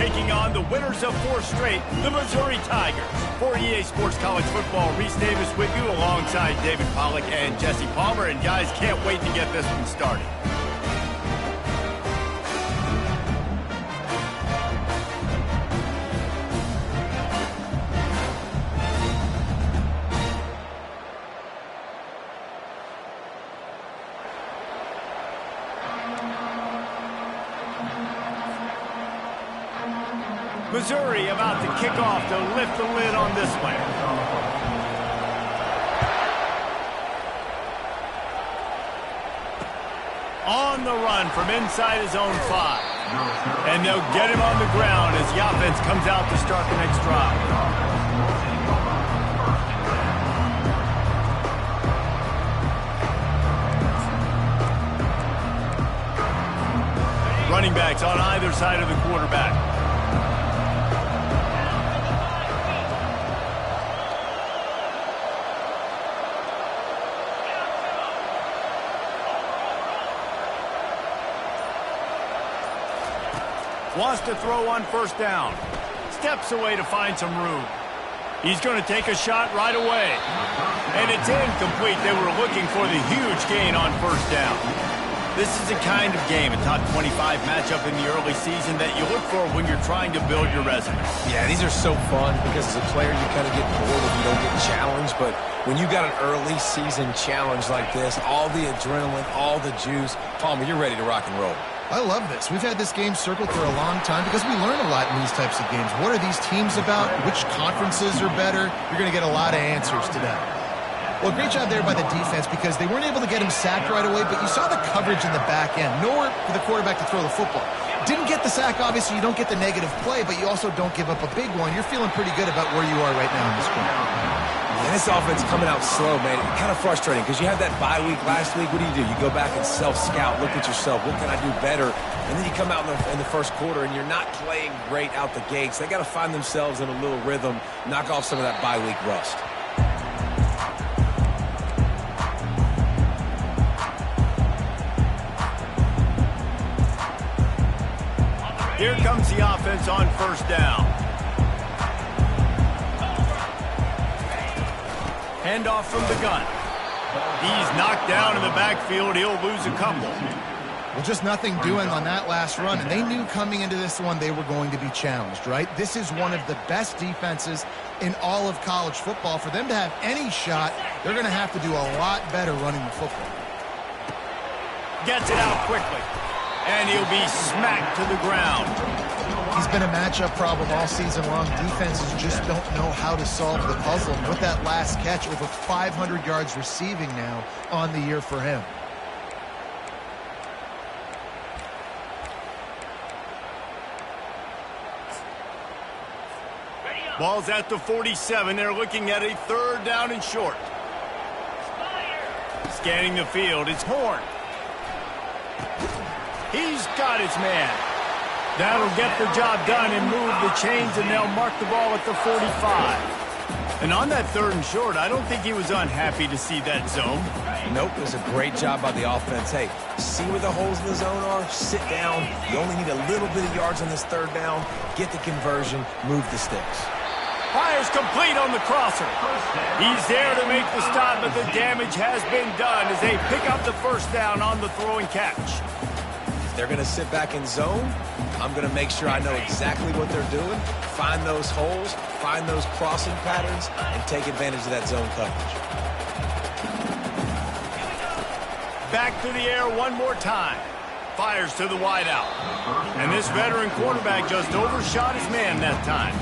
taking on the winners of 4 straight, the Missouri Tigers. For EA Sports College Football, Reese Davis with you alongside David Pollack and Jesse Palmer. And guys, can't wait to get this one started. Missouri about to kick off to lift the lid on this one. On the run from inside his own 5. And they'll get him on the ground as the offense comes out to start the next drive. Running backs on either side of the quarterback. Wants to throw on first down. Steps away to find some room. He's going to take a shot right away. And it's incomplete. They were looking for the huge gain on first down. This is a kind of game, a top 25 matchup in the early season that you look for when you're trying to build your resume. Yeah, these are so fun because as a player you kind of get bored if you don't get challenged. But when you got an early season challenge like this, all the adrenaline, all the juice, Palmer, you're ready to rock and roll. I love this. We've had this game circled for a long time because we learn a lot in these types of games. What are these teams about? Which conferences are better? You're going to get a lot of answers today. Well, great job there by the defense because they weren't able to get him sacked right away, but you saw the coverage in the back end. Nowhere for the quarterback to throw the football. Didn't get the sack, obviously. You don't get the negative play, but you also don't give up a big one. You're feeling pretty good about where you are right now in this game. And this offense coming out slow, man. It's kind of frustrating because you had that bye week last week. What do? You go back and self-scout, look at yourself. What can I do better? And then you come out in the first quarter, and you're not playing great out the gates. They got to find themselves in a little rhythm, knock off some of that bye week rust. Here comes the offense on first down. Handoff from the gun. He's knocked down in the backfield. He'll lose a couple. Well, just nothing doing on that last run, and they knew coming into this one they were going to be challenged, right? This is one of the best defenses in all of college football. For them to have any shot, they're going to have to do a lot better running the football. Gets it out quickly, and he'll be smacked to the ground. He's been a matchup problem all season long. Defenses just don't know how to solve the puzzle. And with that last catch, over 500 yards receiving now on the year for him. Ball's at the 47. They're looking at a 3rd down and short. Scanning the field, it's Horn. He's got his man. That'll get the job done and move the chains, and they'll mark the ball at the 45. And on that 3rd and short, I don't think he was unhappy to see that zone. Nope, it was a great job by the offense. Hey, see where the holes in the zone are? Sit down. You only need a little bit of yards on this 3rd down. Get the conversion, move the sticks. Fires complete on the crosser. He's there to make the stop, but the damage has been done as they pick up the 1st down on the throw and catch. They're going to sit back in zone. I'm going to make sure I know exactly what they're doing, find those holes, find those crossing patterns, and take advantage of that zone coverage. Back to the air one more time. Fires to the wideout. And this veteran quarterback just overshot his man that time.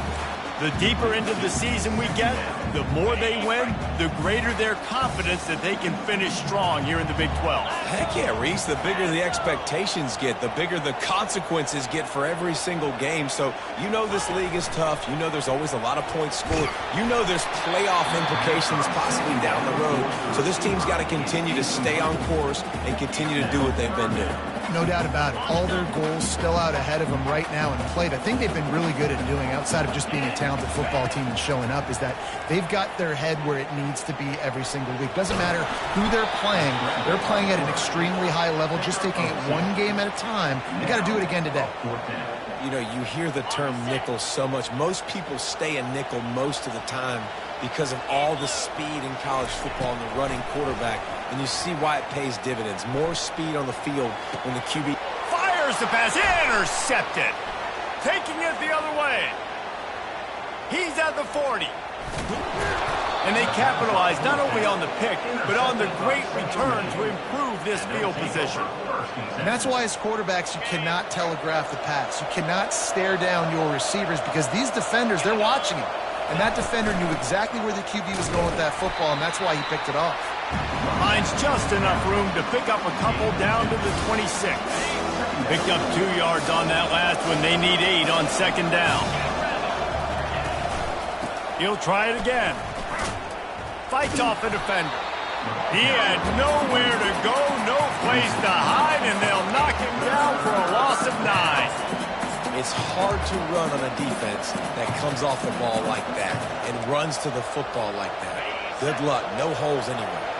The deeper into the season we get, the more they win, the greater their confidence that they can finish strong here in the Big 12. Heck yeah, Reese. The bigger the expectations get, the bigger the consequences get for every single game. So you know this league is tough. You know there's always a lot of points scored. You know there's playoff implications possibly down the road. So this team's got to continue to stay on course and continue to do what they've been doing. No doubt about it. All their goals still out ahead of them right now in play. I think they've been really good at doing, outside of just being a talented football team and showing up, is that they've got their head where it needs to be every single week. Doesn't matter who they're playing at an extremely high level, just taking it one game at a time. They got to do it again today. You know, you hear the term nickel so much. Most people stay a nickel most of the time because of all the speed in college football and the running quarterback. And you see why it pays dividends. More speed on the field when the QB fires the pass. Intercepted. Taking it the other way. He's at the 40. And they capitalize not only on the pick, but on the great return to improve this field position. And that's why as quarterbacks, you cannot telegraph the pass. You cannot stare down your receivers because these defenders, they're watching it. And that defender knew exactly where the QB was going with that football, and that's why he picked it off. Finds just enough room to pick up a couple down to the 26. Picked up 2 yards on that last one. They need 8 on second down. He'll try it again. Fights off a defender. He had nowhere to go, no place to hide, and they'll knock him down for a loss of 9. It's hard to run on a defense that comes off the ball like that and runs to the football like that. Good luck. No holes anywhere.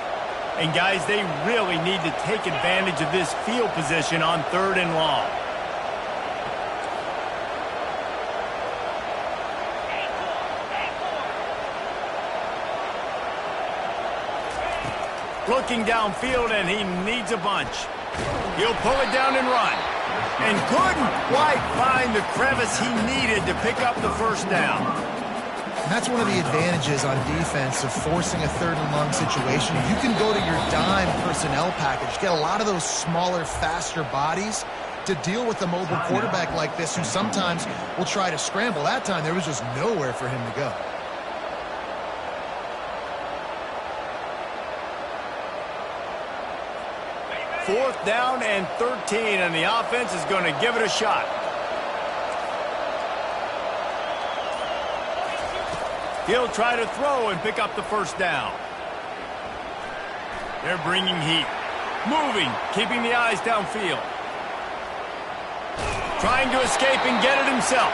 And, guys, they really need to take advantage of this field position on 3rd and long. Looking downfield, and he needs a bunch. He'll pull it down and run. And couldn't quite find the crevice he needed to pick up the first down. And that's one of the advantages on defense of forcing a 3rd and long situation. You can go to your dime personnel package, get a lot of those smaller, faster bodies to deal with a mobile quarterback like this who sometimes will try to scramble. That time, there was just nowhere for him to go. Fourth down and 13, and the offense is going to give it a shot. He'll try to throw and pick up the first down. They're bringing heat. Moving, keeping the eyes downfield. Trying to escape and get it himself.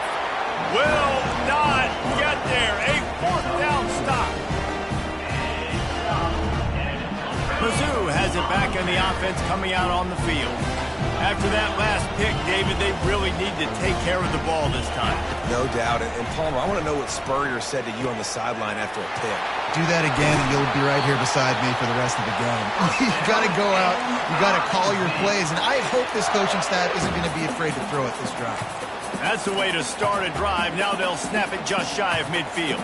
Will not get there. A 4th down stop. Mizzou has it back in the offense coming out on the field. After that last pick, David, they really need to take care of the ball this time. No doubt. And Palmer, I want to know what Spurrier said to you on the sideline after a pick. Do that again, and you'll be right here beside me for the rest of the game. You got to go out. You got to call your plays. And I hope this coaching staff isn't going to be afraid to throw it this drive. That's the way to start a drive. Now they'll snap it just shy of midfield.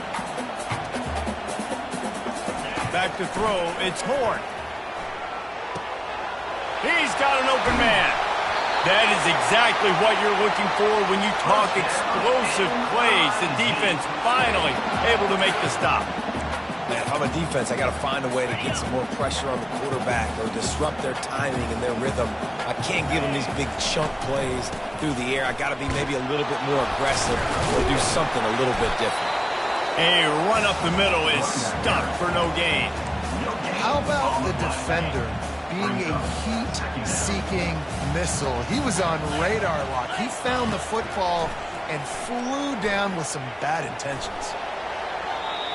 Back to throw. It's Horn. He's got an open man. That is exactly what you're looking for when you talk explosive plays. The defense finally able to make the stop. Man, if I'm a defense, I got to find a way to get some more pressure on the quarterback or disrupt their timing and their rhythm. I can't give them these big chunk plays through the air. I got to be maybe a little bit more aggressive or do something a little bit different. A run up the middle is stuck for no gain. How about the defender being a heat-seeking missile? He was on radar lock. He found the football and flew down with some bad intentions.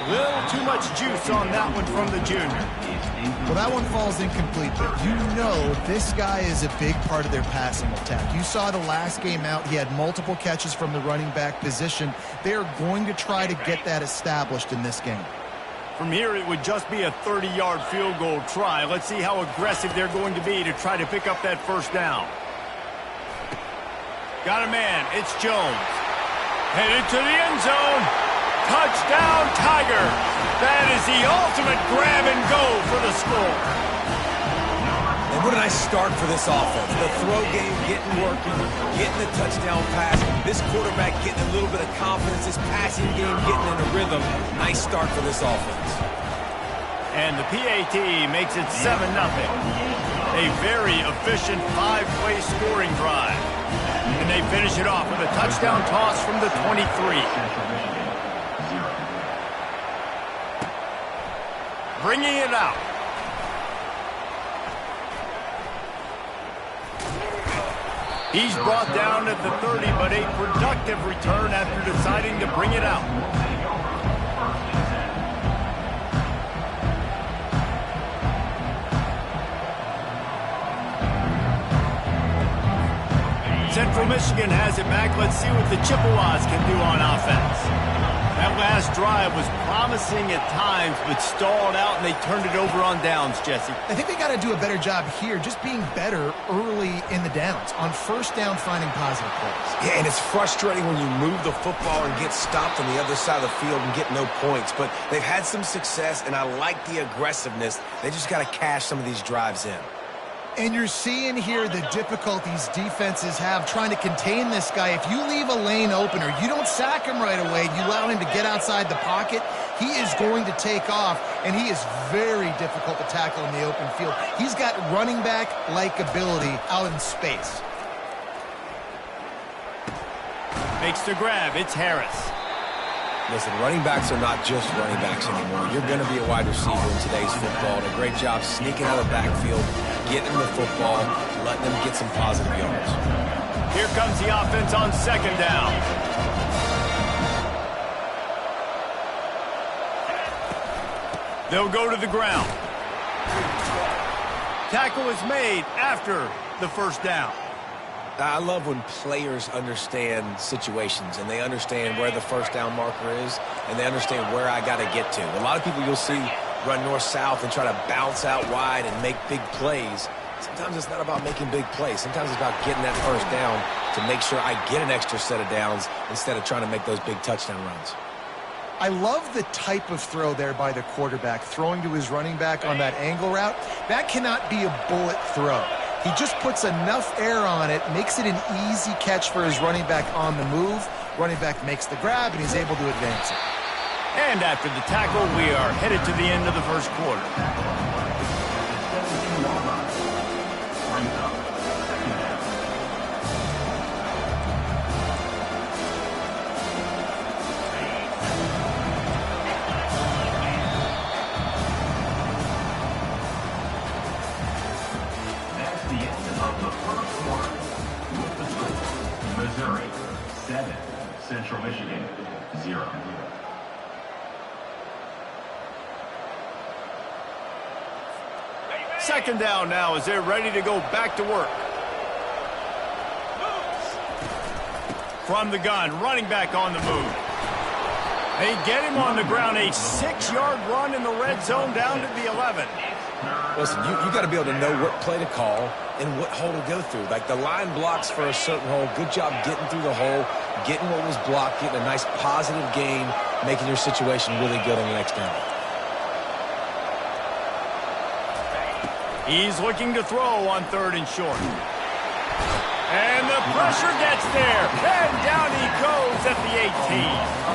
A little too much juice on that one from the junior. Well, that one falls incomplete, but you know this guy is a big part of their passing attack. You saw the last game out, he had multiple catches from the running back position. They're going to try to get that established in this game. From here, it would just be a 30-yard field goal try. Let's see how aggressive they're going to be to try to pick up that first down. Got a man. It's Jones. Headed to the end zone. Touchdown, Tiger. That is the ultimate grab and go for the score. And what a nice start for this offense. The throw game getting working, getting the touchdown pass. This quarterback getting a little bit of confidence. This passing game getting in a rhythm. Nice start for this offense. And the PAT makes it 7-0. A very efficient 5-play scoring drive. And they finish it off with a touchdown toss from the 23. Bringing it out. He's brought down at the 30, but a productive return after deciding to bring it out. Central Michigan has it back. Let's see what the Chippewas can do on offense. That last drive was promising at times, but stalled out, and they turned it over on downs, Jesse. I think they got to do a better job here, just being better early in the downs, on first down finding positive plays. Yeah, and it's frustrating when you move the football and get stopped on the other side of the field and get no points. But they've had some success, and I like the aggressiveness. They just got to cash some of these drives in. And you're seeing here the difficulties defenses have trying to contain this guy. If you leave a lane open or you don't sack him right away, you allow him to get outside the pocket, he is going to take off, and he is very difficult to tackle in the open field. He's got running back-like ability out in space. Makes the grab. It's Harris. Listen, running backs are not just running backs anymore. You're going to be a wide receiver in today's football. And a great job sneaking out of the backfield, getting the football, letting them get some positive yards. Here comes the offense on second down. They'll go to the ground. Tackle is made after the first down. I love when players understand situations and they understand where the first down marker is and they understand where I got to get to. A lot of people you'll see run north-south and try to bounce out wide and make big plays. Sometimes it's not about making big plays. Sometimes it's about getting that first down to make sure I get an extra set of downs instead of trying to make those big touchdown runs. I love the type of throw there by the quarterback, throwing to his running back on that angle route. That cannot be a bullet throw. He just puts enough air on it, makes it an easy catch for his running back on the move. Running back makes the grab, and he's able to advance it. And after the tackle, we are headed to the end of the first quarter. Missouri 7, Central Michigan 0. Second down now as they're ready to go back to work. From the gun, running back on the move. They get him on the ground, a 6-yard run in the red zone down to the 11. Listen, you got to be able to know what play to call and what hole to go through. Like the line blocks for a certain hole. Good job getting through the hole, getting what was blocked, getting a nice positive gain, making your situation really good on the next down. He's looking to throw on third and short. And the pressure gets there. And down he goes at the 18.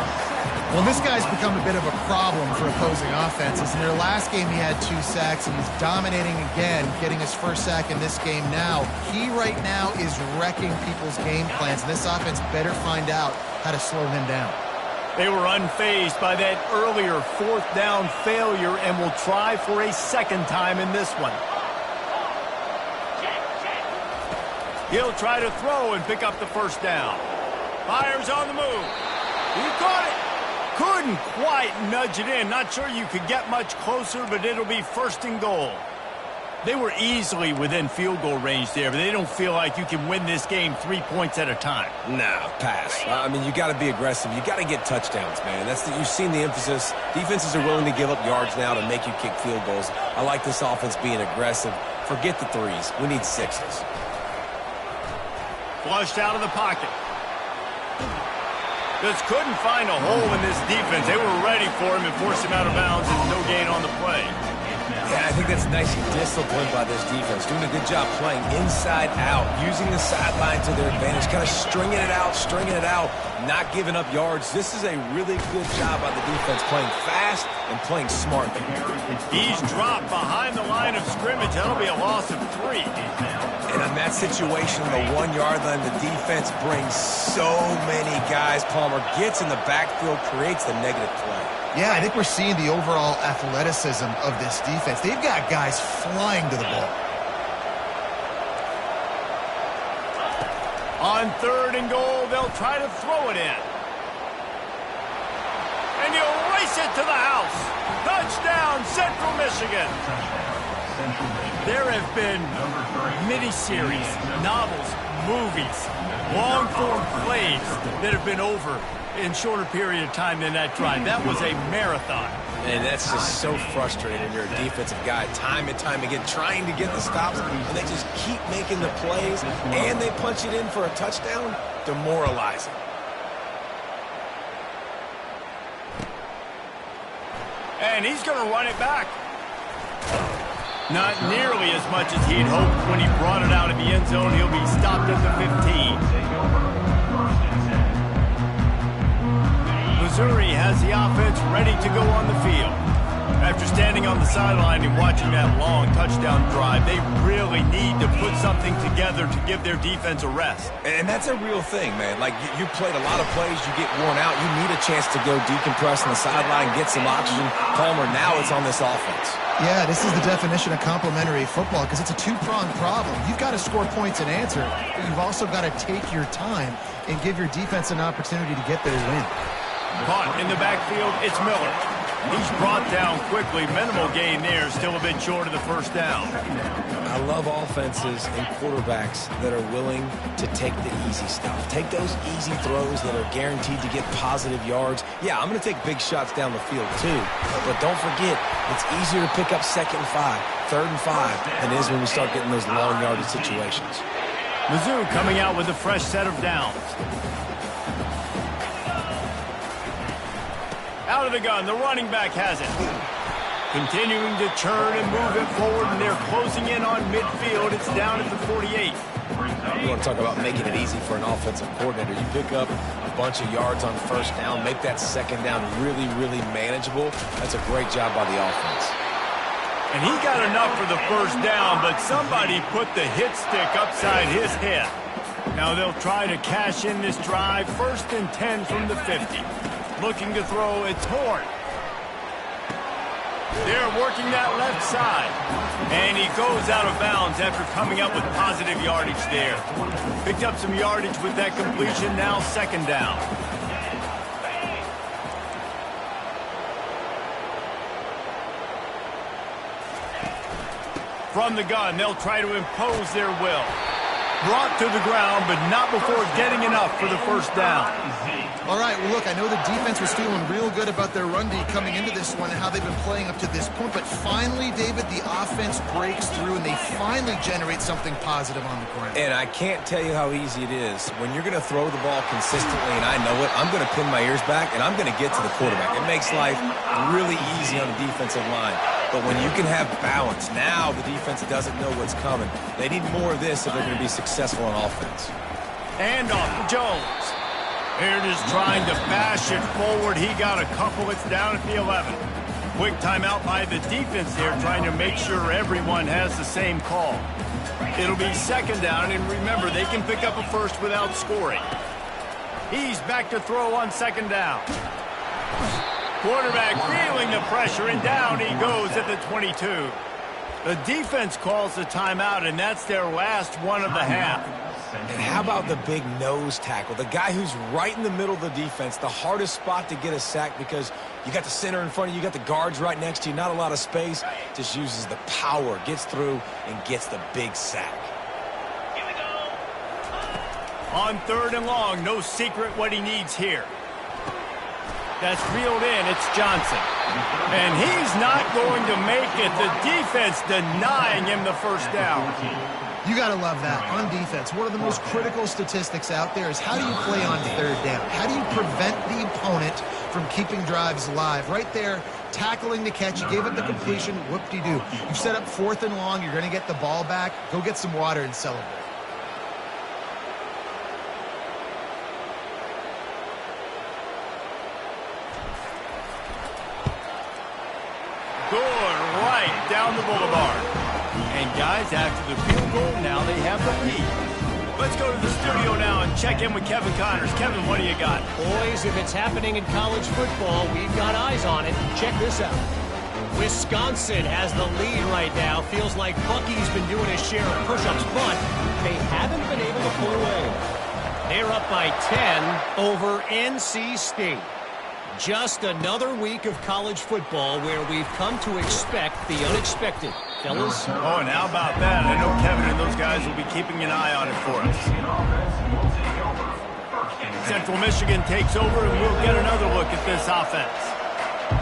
Well, this guy's become a bit of a problem for opposing offenses. In their last game, he had 2 sacks, and he's dominating again, getting his first sack in this game now. He right now is wrecking people's game plans, and this offense better find out how to slow him down. They were unfazed by that earlier fourth down failure and will try for a second time in this one. He'll try to throw and pick up the first down. Fires on the move. He caught it. Couldn't quite nudge it in. Not sure you could get much closer, but it'll be first and goal. They were easily within field goal range there, but they don't feel like you can win this game 3 points at a time. No, pass. I mean, you got to be aggressive. You got to get touchdowns, man. You've seen the emphasis. Defenses are willing to give up yards now to make you kick field goals. I like this offense being aggressive. Forget the threes. We need 6s. Flushed out of the pocket. Just couldn't find a hole in this defense. They were ready for him and forced him out of bounds, and no gain on the play. Yeah, I think that's nice discipline by this defense. Doing a good job playing inside out, using the sideline to their advantage, kind of stringing it out, not giving up yards. This is a really good job by the defense, playing fast and playing smart. He's dropped behind the line of scrimmage. That'll be a loss of 3. And in that situation, the 1-yard line, the defense brings so many guys. Palmer gets in the backfield, creates the negative play. Yeah, I think we're seeing the overall athleticism of this defense. They've got guys flying to the ball. On third and goal, they'll try to throw it in. And he'll race it to the house. Touchdown, Central Michigan. There have been miniseries, novels, movies, long-form plays that have been over in shorter period of time than that drive. That was a marathon. And that's just so frustrating when you're a defensive guy, time and time again, trying to get the stops, and they just keep making the plays, and they punch it in for a touchdown. Demoralizing. And he's going to run it back. Not nearly as much as he'd hoped when he brought it out of the end zone. He'll be stopped at the 15. Missouri has the offense ready to go on the field. After standing on the sideline and watching that long touchdown drive, they really need to put something together to give their defense a rest. And that's a real thing, man. Like, you played a lot of plays, you get worn out, you need a chance to go decompress on the sideline, get some oxygen. Palmer, now it's on this offense. Yeah, this is the definition of complementary football because it's a two-pronged problem. You've got to score points and answer, but you've also got to take your time and give your defense an opportunity to get their win. Caught in the backfield, it's Miller. He's brought down quickly. Minimal gain there, still a bit short of the first down. I love offenses and quarterbacks that are willing to take the easy stuff. Take those easy throws that are guaranteed to get positive yards. Yeah, I'm going to take big shots down the field too. But don't forget, it's easier to pick up 2nd and 5, 3rd and 5 than it is when we start getting those long yardage situations. Mizzou coming out with a fresh set of downs. Out of the gun, the running back has it. Continuing to churn and move it forward, and they're closing in on midfield. It's down at the 48. You want to talk about making it easy for an offensive coordinator. You pick up a bunch of yards on 1st down, make that 2nd down really, really manageable. That's a great job by the offense. And he got enough for the 1st down, but somebody put the hit stick upside his head. Now they'll try to cash in this drive. 1st and 10 from the 50. Looking to throw, it's Horn. They're working that left side. And he goes out of bounds after coming up with positive yardage there. Picked up some yardage with that completion, now 2nd down. From the gun, they'll try to impose their will. Brought to the ground, but not before getting enough for the 1st down. All right, well, look, I know the defense was feeling real good about their run D coming into this one and how they've been playing up to this point, but finally, David, the offense breaks through and they finally generate something positive on the ground. And I can't tell you how easy it is. When you're going to throw the ball consistently, and I know it, I'm going to pin my ears back, and I'm going to get to the quarterback. It makes life really easy on the defensive line. But when you can have balance, now the defense doesn't know what's coming. They need more of this if they're going to be successful on offense. And off to Jones. Here just trying to bash it forward. He got a couple. It's down at the 11. Quick timeout by the defense there, trying to make sure everyone has the same call. It'll be 2nd down, and remember, they can pick up a 1st without scoring. He's back to throw on 2nd down. Quarterback feeling the pressure, and down he goes at the 22. The defense calls the timeout, and that's their last one of the half. And how about the big nose tackle? The guy who's right in the middle of the defense, the hardest spot to get a sack because you got the center in front of you, you got the guards right next to you, not a lot of space. Just uses the power, gets through, and gets the big sack. Here we go. On 3rd and long, no secret what he needs here. That's reeled in. It's Johnson. And he's not going to make it. The defense denying him the 1st down. You got to love that. On defense, one of the most critical statistics out there is how do you play on 3rd down? How do you prevent the opponent from keeping drives alive? Right there, tackling the catch. You gave up the completion. Whoop-de-doo. You set up 4th and long. You're going to get the ball back. Go get some water and celebrate. Good right down the boulevard. And guys, after the field goal, now they have the lead. Let's go to the studio now and check in with Kevin Connors. Kevin, what do you got? Boys, if it's happening in college football, we've got eyes on it. Check this out. Wisconsin has the lead right now. Feels like Bucky's been doing his share of push-ups, but they haven't been able to pull away. They're up by 10 over NC State. Just another week of college football where we've come to expect the unexpected. fellas. Oh, and how about that? I know Kevin and those guys will be keeping an eye on it for us. Central Michigan takes over, and we'll get another look at this offense.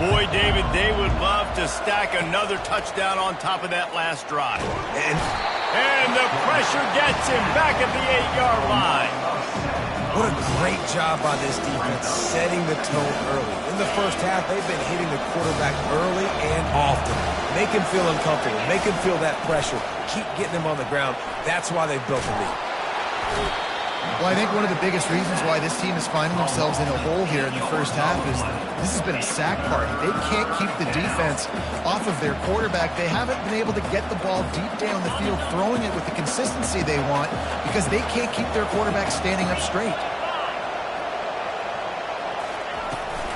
Boy, David, they would love to stack another touchdown on top of that last drive. And the pressure gets him back at the 8-yard line. What a great job by this defense setting the tone early. In the first half, they've been hitting the quarterback early and often. Make him feel uncomfortable. Make him feel that pressure. Keep getting him on the ground. That's why they've built a lead. Well, I think one of the biggest reasons why this team is finding themselves in a hole here in the first half is this has been a sack party. They can't keep the defense off of their quarterback. They haven't been able to get the ball deep down the field, throwing it with the consistency they want because they can't keep their quarterback standing up straight.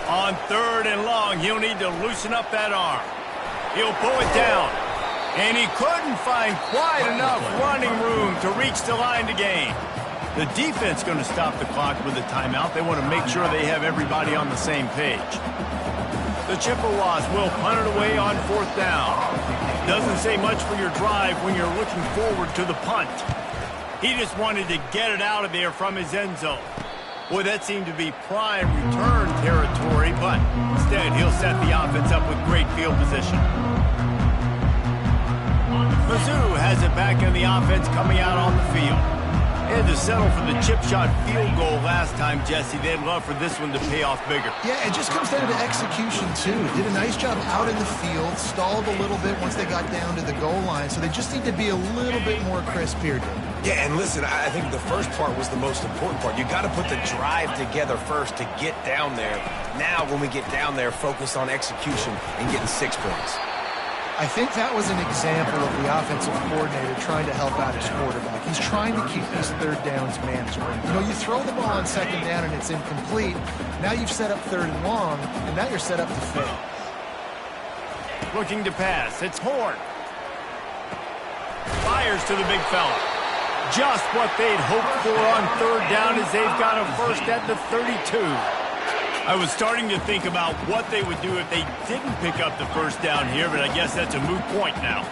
On 3rd and long, he'll need to loosen up that arm. He'll pull it down. And he couldn't find quite enough running room to reach the line to gain. The defense going to stop the clock with a timeout. They want to make sure they have everybody on the same page. The Chippewas will punt it away on 4th down. Doesn't say much for your drive when you're looking forward to the punt. He just wanted to get it out of there from his end zone. Boy, that seemed to be prime return territory, but instead he'll set the offense up with great field position. Mizzou has it back in the offense coming out on the field. Had to settle for the chip shot field goal last time, Jesse. They'd love for this one to pay off bigger. Yeah, it just comes down to execution, too. Did a nice job out in the field, stalled a little bit once they got down to the goal line, so they just need to be a little bit more crisp here, Dave. Yeah, and listen, I think the first part was the most important part. You got to put the drive together first to get down there. Now, when we get down there, focus on execution and getting 6 points. I think that was an example of the offensive coordinator trying to help out his quarterback. He's trying to keep these 3rd downs manageable. You know, you throw the ball on 2nd down and it's incomplete. Now you've set up 3rd and long, and now you're set up to fail. Looking to pass. It's Horn. Fires to the big fella. Just what they'd hoped for on 3rd down as they've got a first at the 32. I was starting to think about what they would do if they didn't pick up the first down here, but I guess that's a moot point now.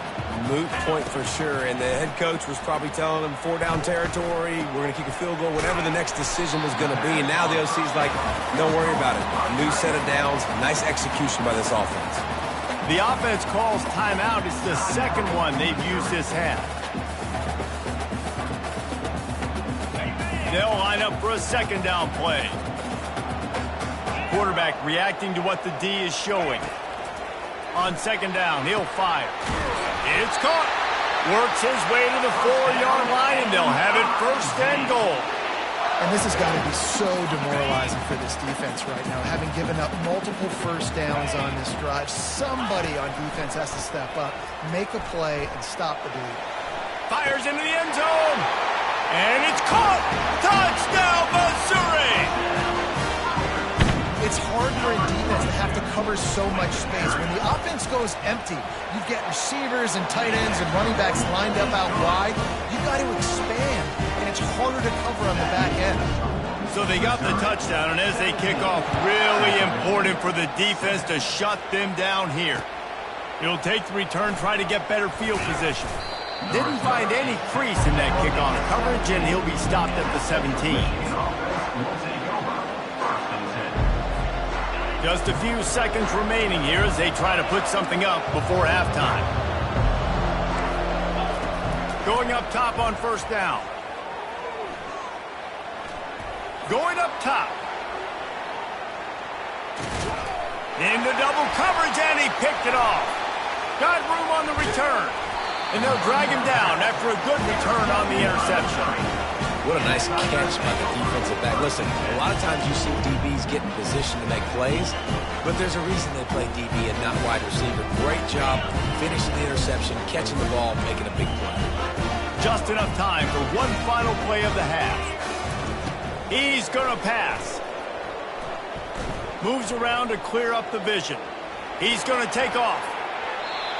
Moot point for sure, and the head coach was probably telling them 4-down territory, we're going to kick a field goal, whatever the next decision was going to be, and now the OC's like, don't worry about it. A new set of downs, nice execution by this offense. The offense calls timeout. It's the second one they've used this half. They'll line up for a 2nd down play. Quarterback reacting to what the D is showing. On 2nd down, he'll fire. It's caught. Works his way to the 4-yard line, and they'll have it 1st and goal. And this has got to be so demoralizing for this defense right now, having given up multiple first downs on this drive. Somebody on defense has to step up, make a play, and stop the bleed. Fires into the end zone. And it's caught. Touchdown, Missouri. It's hard for a defense to have to cover so much space. When the offense goes empty, you get receivers and tight ends and running backs lined up out wide. You've got to expand, and it's harder to cover on the back end. So they got the touchdown, and as they kick off, really important for the defense to shut them down here. He'll take the return, try to get better field position. Didn't find any crease in that kickoff coverage, and he'll be stopped at the 17. Just a few seconds remaining here as they try to put something up before halftime. Going up top on 1st down. Going up top. Into double coverage, and he picked it off. Got room on the return. And they'll drag him down after a good return on the interception. What a nice catch by the defensive back. Listen, a lot of times you see DBs get in position to make plays, but there's a reason they play DB and not wide receiver. Great job finishing the interception, catching the ball, making a big play. Just enough time for one final play of the half. He's going to pass. Moves around to clear up the vision. He's going to take off.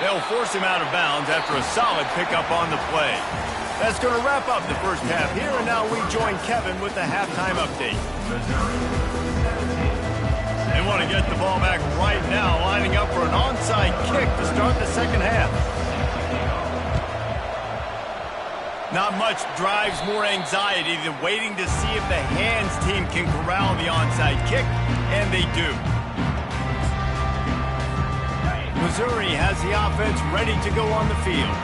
They'll force him out of bounds after a solid pickup on the play. That's going to wrap up the first half here, and now we join Kevin with the halftime update. They want to get the ball back right now, lining up for an onside kick to start the second half. Not much drives more anxiety than waiting to see if the hands team can corral the onside kick, and they do. Missouri has the offense ready to go on the field.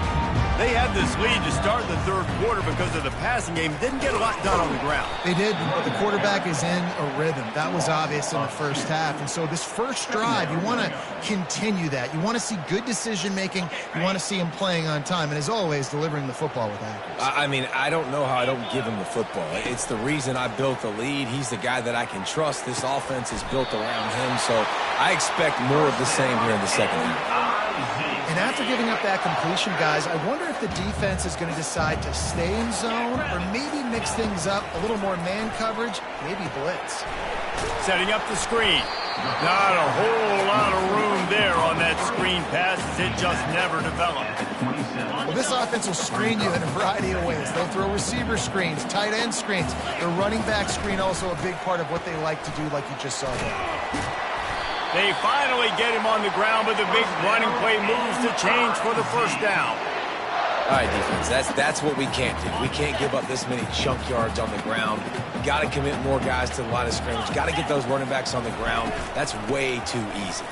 They had this lead to start the third quarter because of the passing game. Didn't get a lot done on the ground. They did. The quarterback is in a rhythm. That was obvious in the first half. And so this first drive, you want to continue that. You want to see good decision-making. You want to see him playing on time. And as always, delivering the football with accuracy. I mean, I don't know how I don't give him the football. It's the reason I built the lead. He's the guy that I can trust. This offense is built around him. So I expect more of the same here in the second half. And after giving up that completion, guys, I wonder if the defense is going to decide to stay in zone or maybe mix things up, a little more man coverage, maybe blitz. Setting up the screen. Not a whole lot of room there on that screen pass as it just never developed. Well, this offense will screen you in a variety of ways. They'll throw receiver screens, tight end screens. The running back screen also a big part of what they like to do, like you just saw there. They finally get him on the ground, but the big running play moves to change for the first down. All right, defense, that's what we can't do. We can't give up this many chunk yards on the ground. Got to commit more guys to the line of scrimmage. Got to get those running backs on the ground. That's way too easy.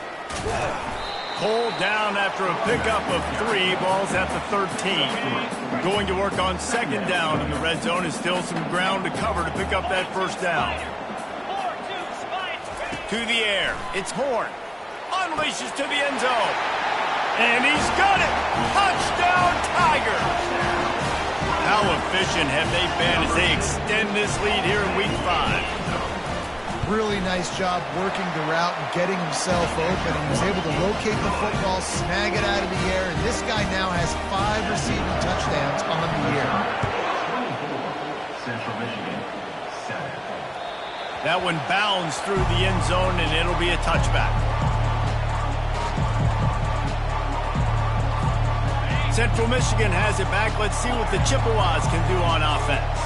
Pulled down after a pickup of 3, balls at the 13. Going to work on second down in the red zone, is still some ground to cover to pick up that first down. To the air, it's Horn. Unleashes to the end zone. And he's got it! Touchdown, Tigers! How efficient have they been as they extend this lead here in Week 5? Really nice job working the route and getting himself open. And he was able to locate the football, snag it out of the air, and this guy now has 5 receiving touchdowns on the year. Central Michigan, 7. That one bounds through the end zone, and it'll be a touchback. Central Michigan has it back. Let's see what the Chippewas can do on offense.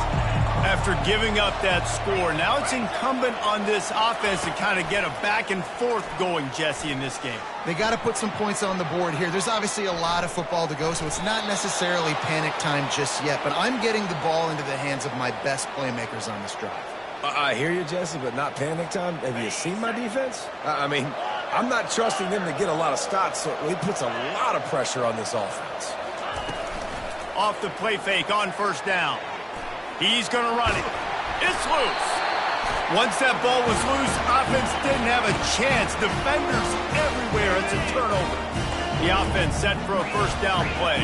After giving up that score, now it's incumbent on this offense to kind of get a back and forth going, Jesse, in this game. They got to put some points on the board here. There's obviously a lot of football to go, so it's not necessarily panic time just yet, but I'm getting the ball into the hands of my best playmakers on this drive. I hear you, Jesse, but not panic time. Have you seen my defense? I mean, I'm not trusting them to get a lot of stops, so it puts a lot of pressure on this offense. Off the play fake on first down. He's going to run it. It's loose. Once that ball was loose, offense didn't have a chance. Defenders everywhere. It's a turnover. The offense set for a first down play.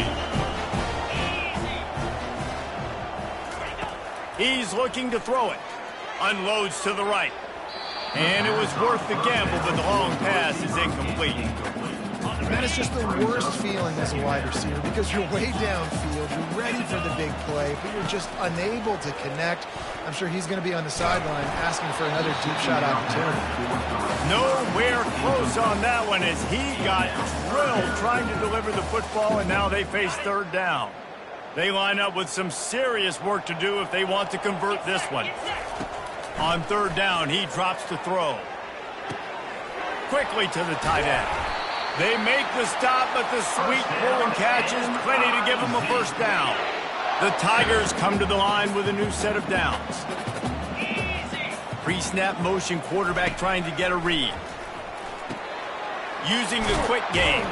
He's looking to throw it. Unloads to the right. And it was worth the gamble, but the long pass is incomplete. And that is just the worst feeling as a wide receiver because you're way downfield, you're ready for the big play, but you're just unable to connect. I'm sure he's going to be on the sideline asking for another deep shot opportunity. Nowhere close on that one as he got drilled trying to deliver the football, and now they face third down. They line up with some serious work to do if they want to convert this one. On third down, he drops to throw. Quickly to the tight end. They make the stop, but the sweet pull and catch is plenty to give them a first down. The Tigers come to the line with a new set of downs. Pre-snap motion quarterback trying to get a read. Using the quick game.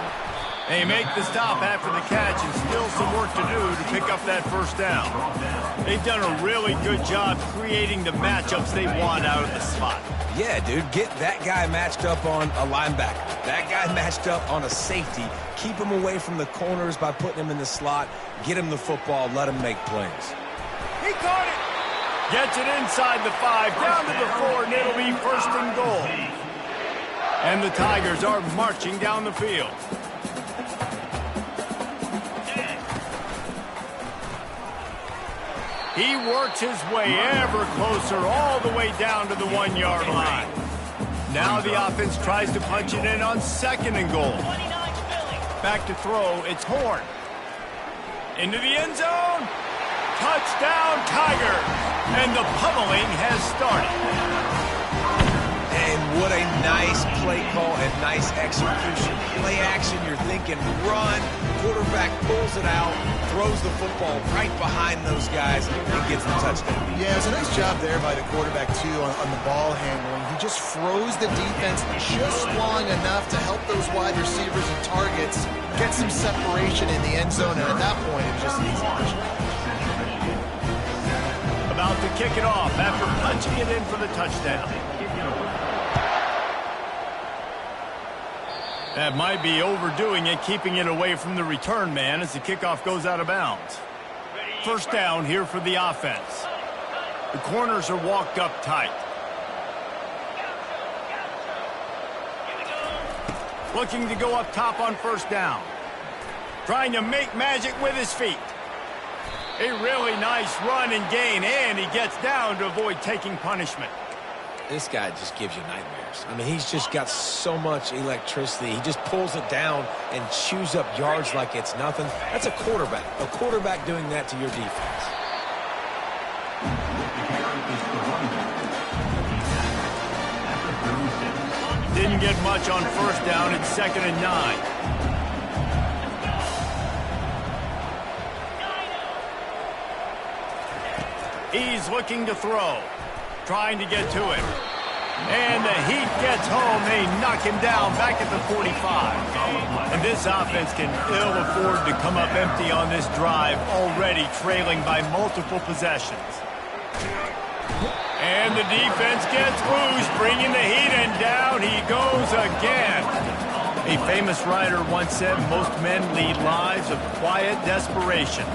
They make the stop after the catch and still some work to do to pick up that first down. They've done a really good job creating the matchups they want out of the spot. Yeah, dude, get that guy matched up on a linebacker. That guy matched up on a safety. Keep him away from the corners by putting him in the slot. Get him the football. Let him make plays. He caught it. Gets it inside the 5, down to the 4, and it'll be first and goal. And the Tigers are marching down the field. He works his way ever closer all the way down to the 1-yard line. Now the offense tries to punch it in on second and goal. Back to throw, it's Horn. Into the end zone. Touchdown, Tigers. And the pummeling has started. And what a Nice play call and nice execution. Play action, you're thinking run. Quarterback pulls it out, throws the football right behind those guys, and gets the touchdown. Yeah, it was a nice job there by the quarterback, too, on the ball handling. He just froze the defense just long enough to help those wide receivers and targets get some separation in the end zone, and at that point, it was just an easy touchdown. About to kick it off after punching it in for the touchdown. That might be overdoing it, keeping it away from the return man as the kickoff goes out of bounds. First down here for the offense. The corners are walked up tight. Looking to go up top on first down. Trying to make magic with his feet. A really nice run and gain, and he gets down to avoid taking punishment. This guy just gives you nightmares. I mean, he's just got so much electricity. He just pulls it down and chews up yards like it's nothing. That's a quarterback. A quarterback doing that to your defense. Didn't get much on first down. It's 2nd and 9. He's looking to throw. Trying to get to him. And the heat gets home. They knock him down back at the 45. And this offense can ill afford to come up empty on this drive, already trailing by multiple possessions. And the defense gets loose, bringing the heat, and down he goes again. A famous writer once said, most men lead lives of quiet desperation.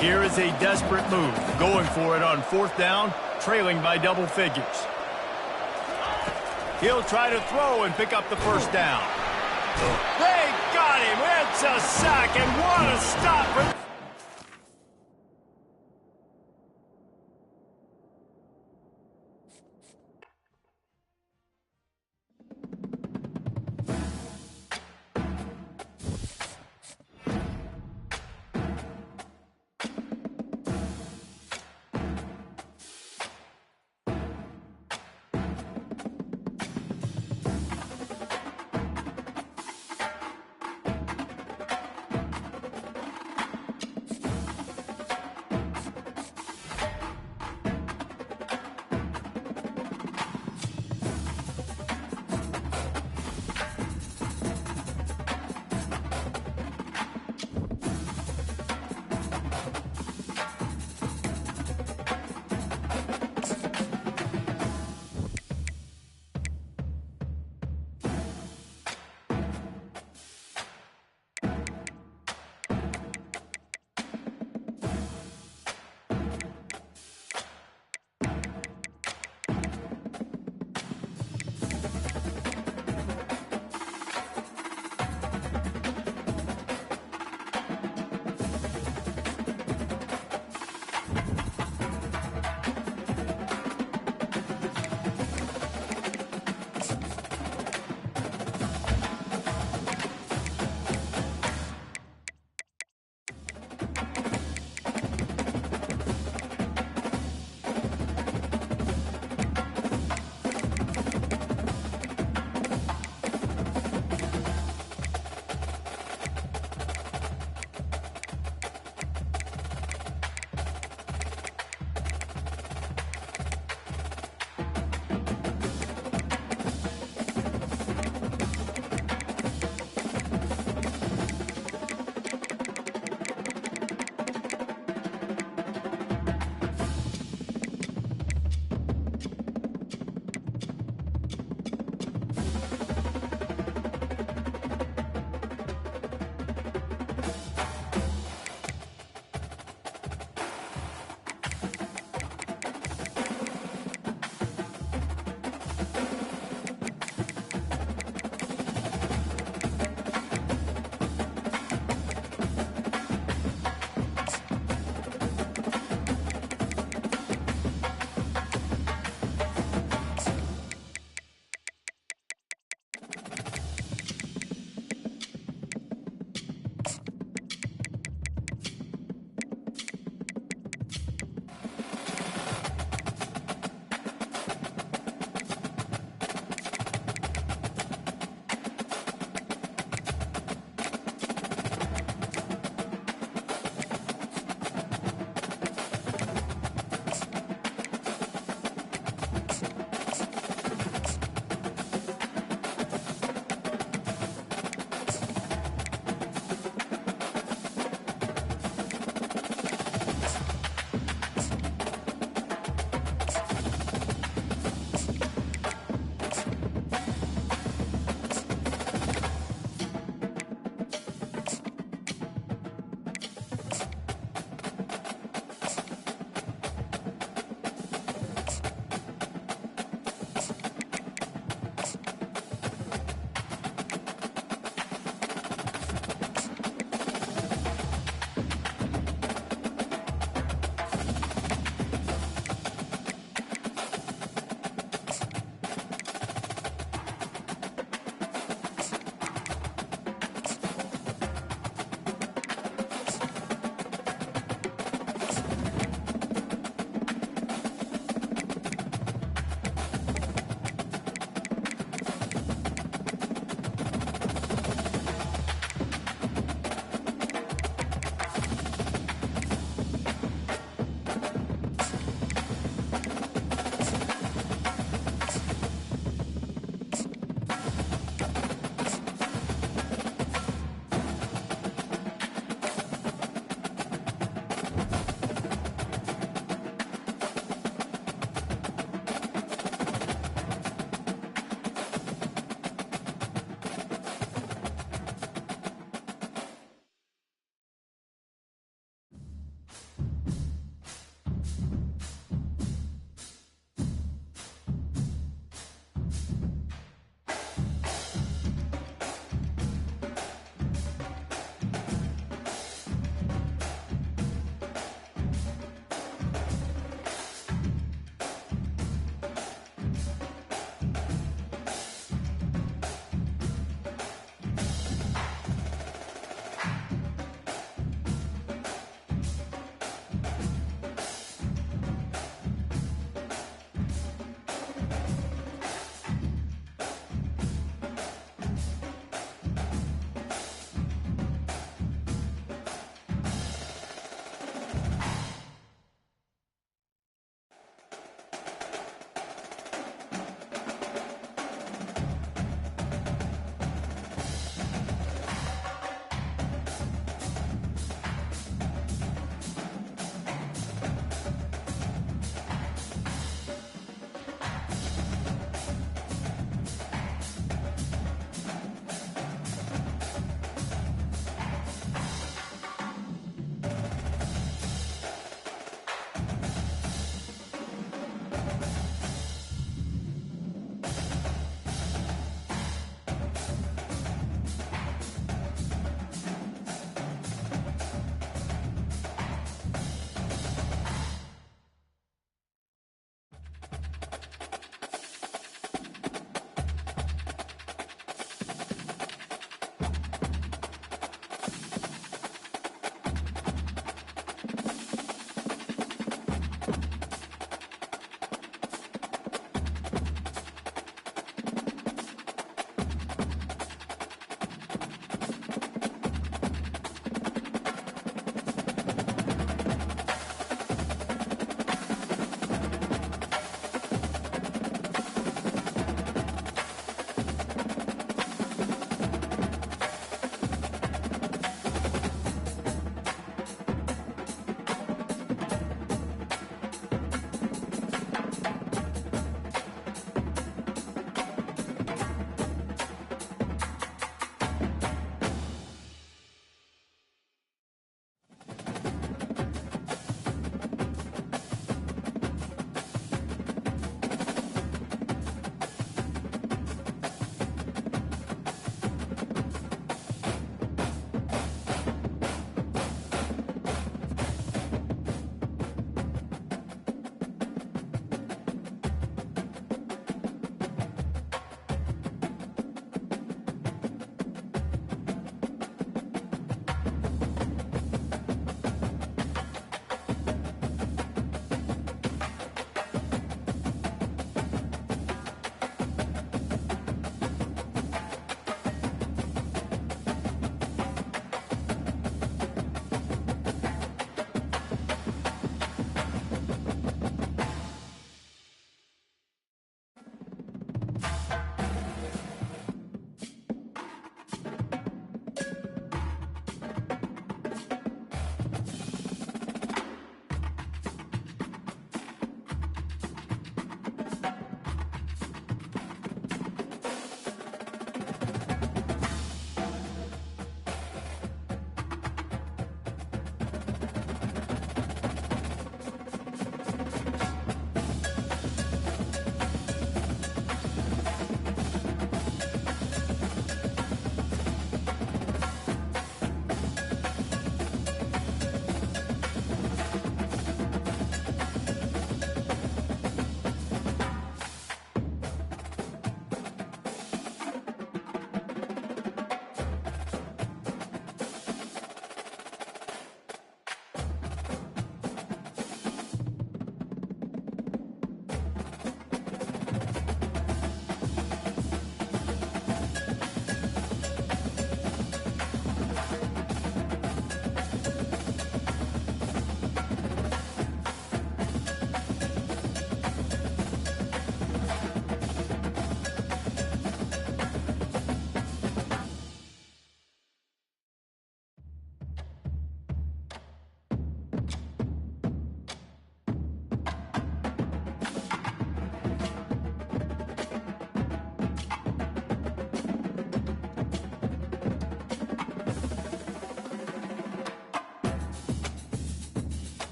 Here is a desperate move, going for it on fourth down, trailing by double figures. He'll try to throw and pick up the first down. They got him. It's a sack, and what a stop for